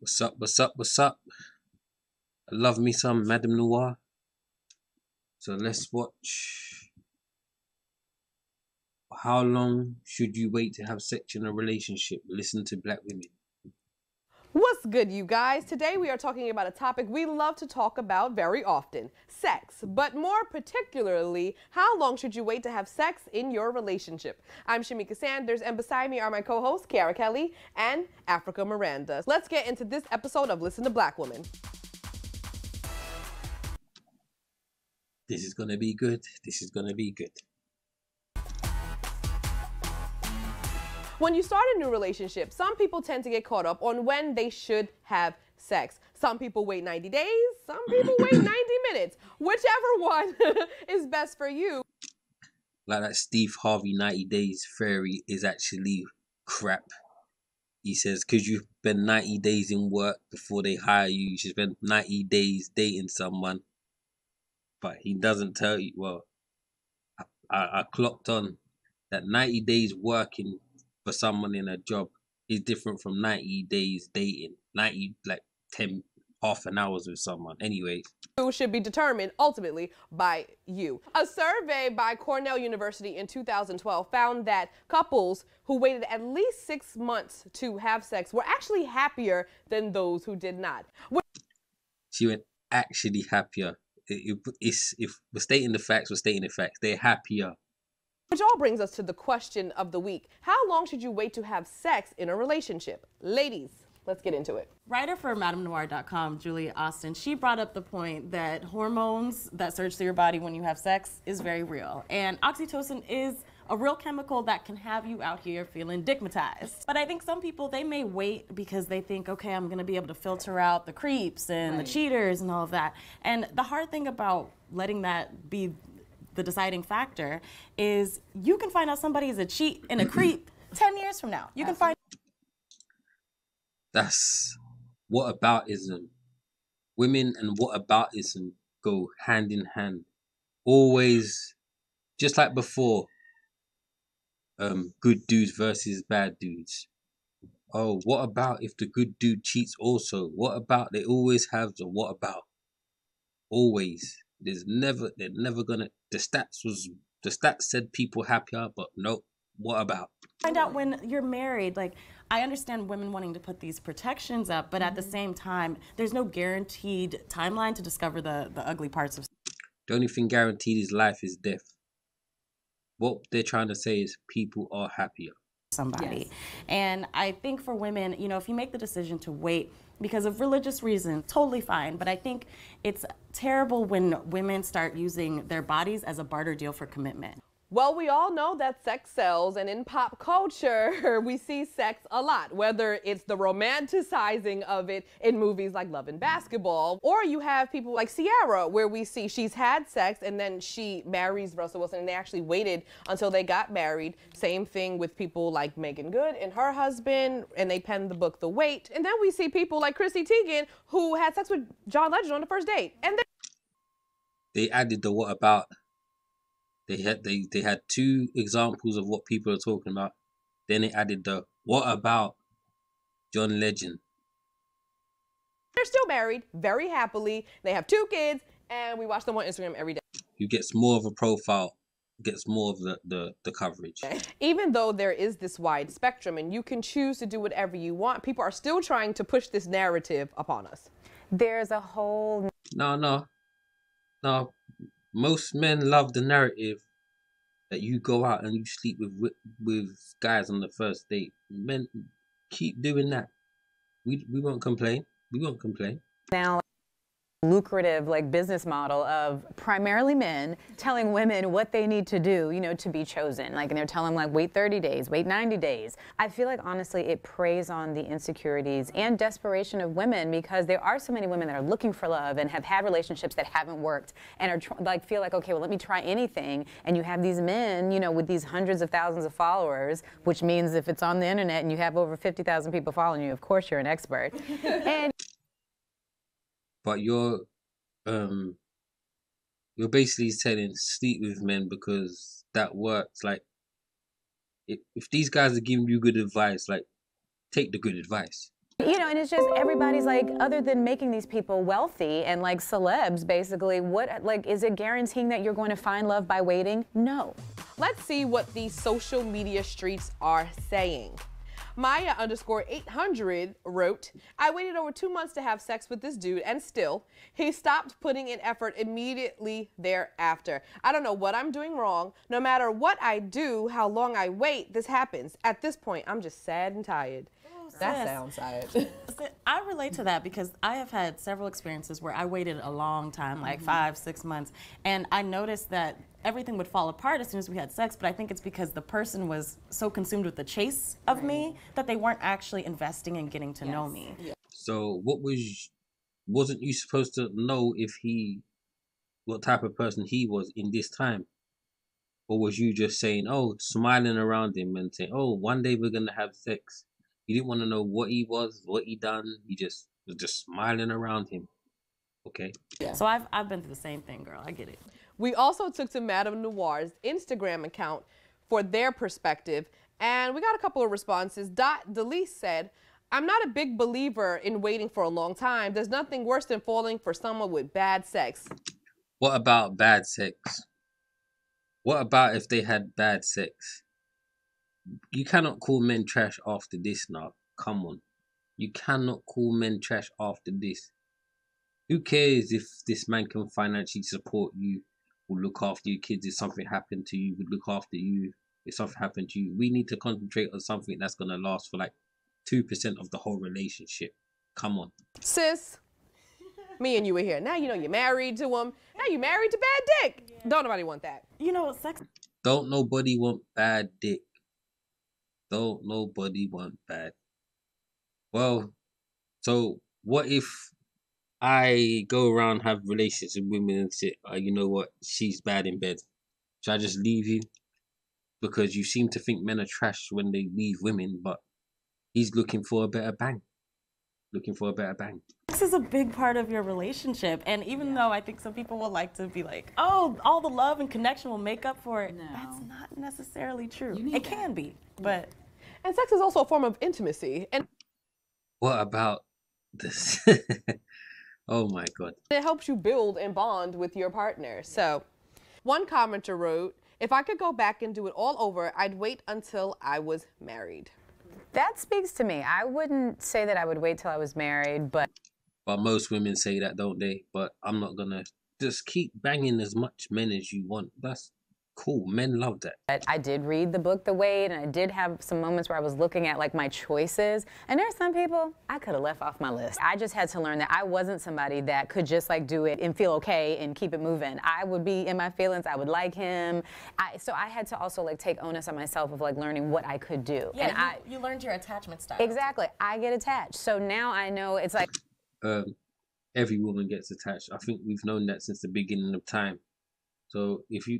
What's up, what's up, what's up? I love me some MadameNoire. So let's watch How Long Should You Wait to Have Sex in a Relationship? Listen to Black women. What's good, you guys? Today we are talking about a topic we love to talk about very often, sex. But more particularly, how long should you wait to have sex in your relationship? I'm Shamika Sanders, and beside me are my co-hosts, Kiara Kelly and Africa Miranda. Let's get into this episode of Listen to Black Women. This is gonna be good. This is gonna be good. When you start a new relationship, some people tend to get caught up on when they should have sex. Some people wait 90 days, some people wait 90 minutes. Whichever one is best for you. Like that Steve Harvey 90 Days theory is actually crap. He says, because you spend 90 days in work before they hire you, you should spend 90 days dating someone. But he doesn't tell you, well, I clocked on that 90 days working for someone in a job is different from 90 days dating. 90, like 10, half an hours with someone. Anyways. Should be determined ultimately by you. A survey by Cornell University in 2012 found that couples who waited at least 6 months to have sex were actually happier than those who did not. She went actually happier. If we're stating the facts, we're stating the facts. They're happier. Which all brings us to the question of the week. How long should you wait to have sex in a relationship? Ladies, let's get into it. Writer for MadameNoire.com, Julia Austin, she brought up the point that hormones that surge through your body when you have sex is very real. And oxytocin is a real chemical that can have you out here feeling dickmatized. But I think some people, they may wait because they think, okay, I'm gonna be able to filter out the creeps and the cheaters and all of that. And the hard thing about letting that be the deciding factor is you can find out somebody is a cheat and a creep 10 years from now. You can find. That's whataboutism. Women and whataboutism go hand in hand. Always, just like before, good dudes versus bad dudes. Oh, what about if the good dude cheats also? What about? They always have the what about. Always. They're never gonna, the stats said people happier, but nope, what about? Find out when you're married. Like, I understand women wanting to put these protections up, but at the same time, there's no guaranteed timeline to discover the ugly parts of. The only thing guaranteed is life is death. What they're trying to say is people are happier. Somebody. Yes. And I think for women, you know, if you make the decision to wait because of religious reasons, totally fine. But I think it's terrible when women start using their bodies as a barter deal for commitment. Well, we all know that sex sells, and in pop culture, we see sex a lot, whether it's the romanticizing of it in movies like Love and Basketball, or you have people like Ciara, where we see she's had sex and then she marries Russell Wilson, and they actually waited until they got married. Same thing with people like Megan Good and her husband, and they penned the book The Wait. And then we see people like Chrissy Teigen, who had sex with John Legend on the first date. And They added the what about. They had two examples of what people are talking about. Then they added the what about John Legend. they're still married, very happily. They have 2 kids, and we watch them on Instagram every day. Who gets more of a profile, gets more of the coverage. Even though there is this wide spectrum and you can choose to do whatever you want, people are still trying to push this narrative upon us. There's a whole... No. Most men love the narrative that you go out and you sleep with guys on the first date. Men, keep doing that. We won't complain. We won't complain. Now, lucrative like business model of primarily men telling women what they need to do, you know, to be chosen. Like, and they're telling them like, wait 30 days, wait 90 days. I feel like honestly it preys on the insecurities and desperation of women, because there are so many women that are looking for love and have had relationships that haven't worked and are like feel like, okay, well, let me try anything. And you have these men, you know, with these hundreds of thousands of followers, which means if it's on the internet and you have over 50,000 people following you, of course you're an expert. And But you're basically saying sleep with men because that works. Like, if these guys are giving you good advice, like, take the good advice. You know, and it's just everybody's like, other than making these people wealthy and like celebs, basically, what, like, is it guaranteeing that you're going to find love by waiting? No. Let's see what these social media streets are saying. Maya_800 wrote, I waited over 2 months to have sex with this dude, and still, he stopped putting in effort immediately thereafter. I don't know what I'm doing wrong. No matter what I do, how long I wait, this happens. At this point, I'm just sad and tired. That sounds sad. I relate to that because I have had several experiences where I waited a long time, like 5, 6 months, and I noticed that everything would fall apart as soon as we had sex, but I think it's because the person was so consumed with the chase of me that they weren't actually investing in getting to know me. Yeah. So wasn't you supposed to know what type of person he was in this time? Or was you just saying, oh, smiling around him and saying, oh, one day we're going to have sex? You didn't want to know what he was, what he done. You just was just smiling around him. Okay. Yeah. So I've been through the same thing, girl. I get it. We also took to MadameNoire's Instagram account for their perspective, and we got a couple of responses. Delise said, I'm not a big believer in waiting for a long time. There's nothing worse than falling for someone with bad sex. What about bad sex? What about if they had bad sex? You cannot call men trash after this now. Come on. You cannot call men trash after this. Who cares if this man can financially support you, will look after your kids if something happened to you, would look after you if something happened to you. We need to concentrate on something that's going to last for like 2% of the whole relationship. Come on. Sis, me and you were here. Now you know you're married to him. Now you're married to bad dick. Yeah. Don't nobody want that. You know, sex. Don't nobody want bad dick. Don't nobody want bad. Well, so what if I go around, have relations with women and say, you know what, she's bad in bed. Should I just leave you? Because you seem to think men are trash when they leave women, but he's looking for a better bang. Looking for a better bang. This is a big part of your relationship. And even though I think some people will like to be like, oh, all the love and connection will make up for it, that's not necessarily true. It can be, but. And sex is also a form of intimacy. And what about this? Oh my God. It helps you build and bond with your partner. So one commenter wrote, if I could go back and do it all over, I'd wait until I was married. That speaks to me. I wouldn't say that I would wait till I was married, but most women say that, don't they? But I'm not gonna. Just keep banging as much men as you want. That's cool. Men love that. But I did read the book The Wait, and I did have some moments where I was looking at like my choices, and there are some people I could have left off my list. I just had to learn that I wasn't somebody that could just like do it and feel okay and keep it moving. I would be in my feelings. I would like him. So I had to also like take onus on myself of like learning what I could do. Yeah, and you learned your attachment style. Exactly. I get attached. So now I know it's like every woman gets attached. I think we've known that since the beginning of time. So if you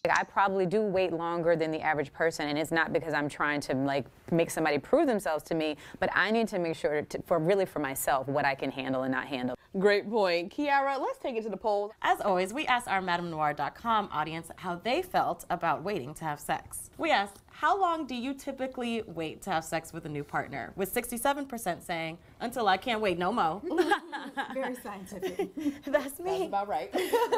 I probably do wait longer than the average person, and it's not because I'm trying to like make somebody prove themselves to me, but I need to make sure for myself what I can handle and not handle. Great point. Kiara, let's take it to the polls. As always, we asked our MadameNoire.com audience how they felt about waiting to have sex. We asked, how long do you typically wait to have sex with a new partner? With 67% saying, until I can't wait no more. Very scientific. That's me. That's about right.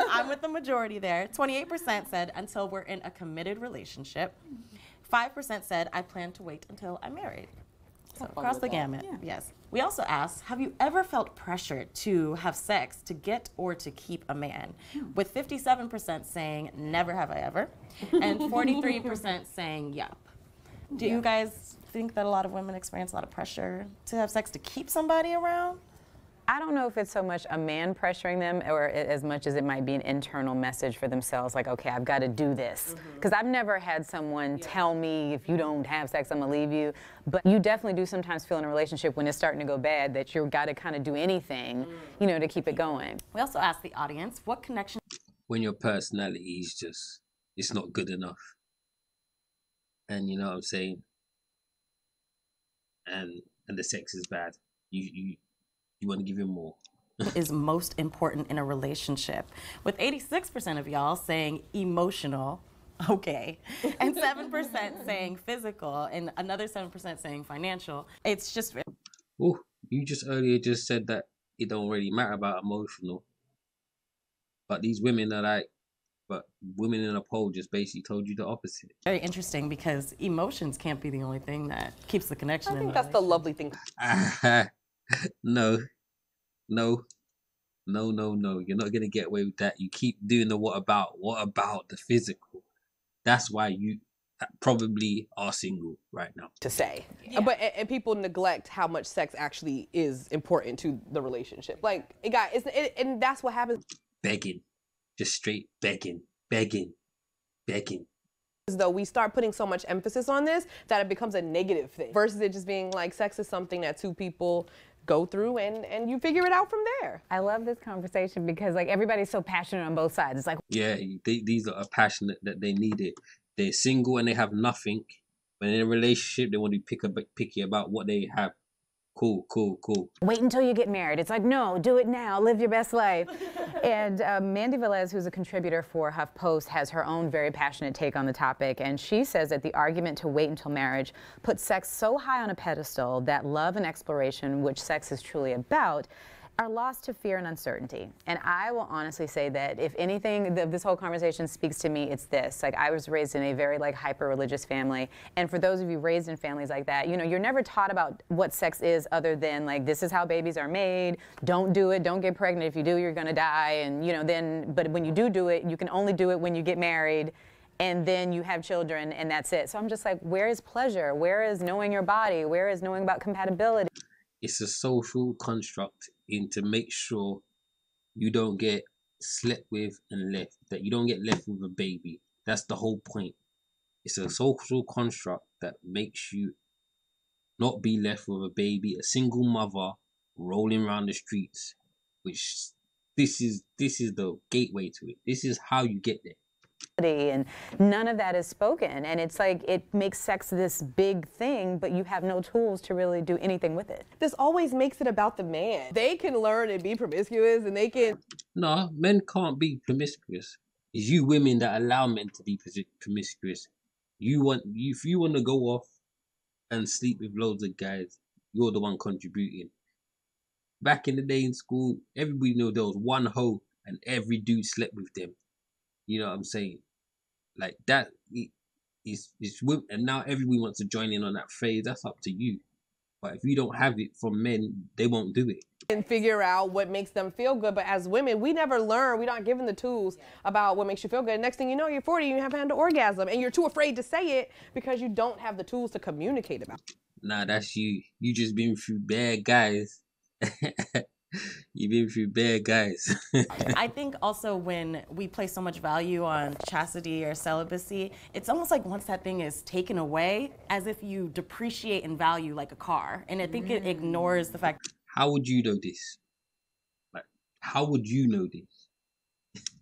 I'm with the majority there. 28% said, until we're in a committed relationship. 5% said, I plan to wait until I'm married. So across the gamut, yes. We also asked, have you ever felt pressured to have sex to get or to keep a man? With 57% saying, never have I ever, and 43% saying, yup. Do you guys think that a lot of women experience a lot of pressure to have sex to keep somebody around? I don't know if it's so much a man pressuring them or as much as it might be an internal message for themselves, like, okay, I've got to do this. Because I've never had someone tell me, if you don't have sex, I'm going to leave you. But you definitely do sometimes feel in a relationship when it's starting to go bad that you've got to kind of do anything, you know, to keep it going. We also asked the audience, what connection? When your personality is just, it's not good enough. And you know what I'm saying? And the sex is bad. You want to give him more. Is most important in a relationship, with 86% of y'all saying emotional, okay, and 7% saying physical, and another 7% saying financial. It's just Oh, you just earlier just said that it don't really matter about emotional, but these women are like, but women in a poll just basically told you the opposite. Very interesting because emotions can't be the only thing that keeps the connection. I in think a that's the relationship. lovely thing. No, no, no. You're not gonna get away with that. You keep doing the what about? What about the physical? That's why you probably are single right now. To say. Yeah. But and people neglect how much sex actually is important to the relationship. Like and that's what happens. Begging, just straight begging. Though we start putting so much emphasis on this that it becomes a negative thing versus it just being like sex is something that two people go through and you figure it out from there. I love this conversation because like everybody's so passionate on both sides. It's like, Yeah, these are passionate that they need it. They're single and they have nothing. But in a relationship, they want to be picky about what they have. Cool. wait until you get married. It's like, no, do it now. Live your best life. And Mandy Velez, who's a contributor for HuffPost, has her own very passionate take on the topic. And she says that the argument to wait until marriage puts sex so high on a pedestal that love and exploration, which sex is truly about, are lost to fear and uncertainty. And I will honestly say that if anything, this whole conversation speaks to me, it's this. Like, I was raised in a very like hyper-religious family. And for those of you raised in families like that, you know, you're never taught about what sex is other than like, this is how babies are made. Don't do it. Don't get pregnant. If you do, you're gonna die. And you know, but when you do it, you can only do it when you get married. And then you have children and that's it. So I'm just like, where is pleasure? Where is knowing your body? Where is knowing about compatibility? It's a social construct to make sure you don't get slept with and left, that you don't get left with a baby. That's the whole point. It's a social construct that makes you not be left with a baby, a single mother rolling around the streets, which this is the gateway to it. This is how you get there. And none of that is spoken, and it's like it makes sex this big thing, but you have no tools to really do anything with it. This always makes it about the man. They can learn and be promiscuous and they can. No, men can't be promiscuous. It's you women that allow men to be promiscuous. If you want to go off and sleep with loads of guys, you're the one contributing. Back in the day in school, everybody knew there was one hoe and every dude slept with them. You know what I'm saying? Like that is and now everybody wants to join in on that phase. That's up to you. But if you don't have it from men, they won't do it. And figure out what makes them feel good. But as women, we never learn. We're not given the tools about what makes you feel good. Next thing you know, you're 40, you haven't had an orgasm, and you're too afraid to say it because you don't have the tools to communicate about it. Nah, that's you. You just been through bad guys. You've been through bad guys. I think also when we place so much value on chastity or celibacy, it's almost like once that thing is taken away, as if you depreciate in value like a car. And I think it ignores the fact How would you know this? Like, how would you know this?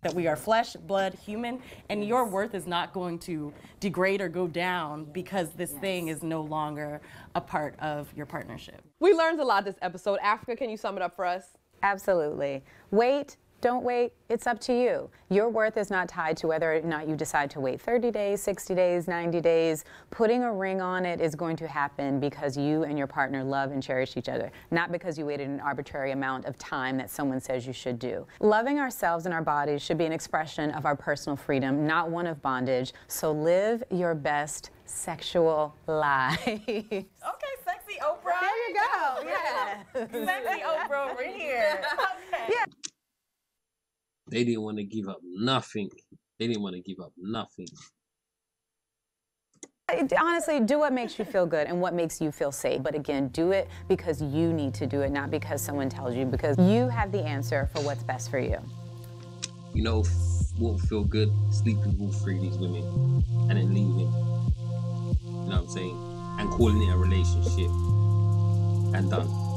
that we are flesh, blood, human, and your worth is not going to degrade or go down because this thing is no longer a part of your partnership. We learned a lot this episode. Africa, can you sum it up for us? Absolutely. Wait, don't wait. It's up to you. Your worth is not tied to whether or not you decide to wait 30 days, 60 days, 90 days. Putting a ring on it is going to happen because you and your partner love and cherish each other, not because you waited an arbitrary amount of time that someone says you should do. Loving ourselves and our bodies should be an expression of our personal freedom, not one of bondage. So live your best sexual life. Okay, sexy Oprah. There you go. Yeah. Sexy Oprah over here. Okay. Yeah. They didn't want to give up nothing. Honestly, do what makes you feel good and what makes you feel safe. But again, do it because you need to do it, not because someone tells you, because you have the answer for what's best for you. You know what will feel good? Sleep with all three of these women and then leaving. You know what I'm saying? And calling it a relationship. And done.